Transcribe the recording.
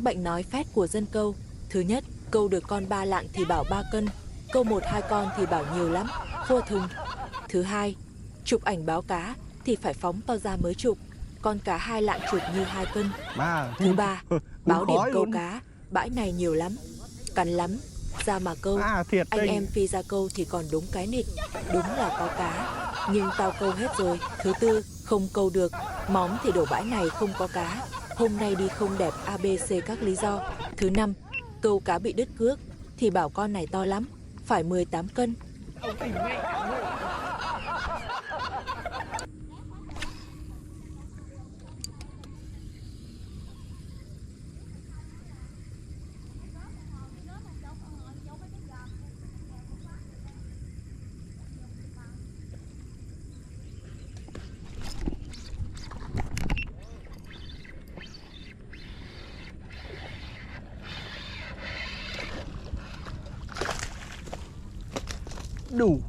Các bệnh nói phét của dân câu. Thứ nhất, câu được con 3 lạng thì bảo 3 cân, câu 1-2 con thì bảo nhiều lắm, khua thùng. Thứ hai, chụp ảnh báo cá thì phải phóng to ra mới chụp, con cá 2 lạng chụp như 2 cân. Thứ ba, báo điểm câu cá, bãi này nhiều lắm, cắn lắm, ra mà câu. Anh em phi ra câu thì còn đúng cái nịt, đúng là có cá, nhưng tao câu hết rồi. Thứ tư, không câu được, móm thì đổ bãi này không có cá, hôm nay đi không đẹp ABC các lý do. Thứ năm, câu cá bị đứt cước thì bảo con này to lắm, phải 18 cân. Đủ.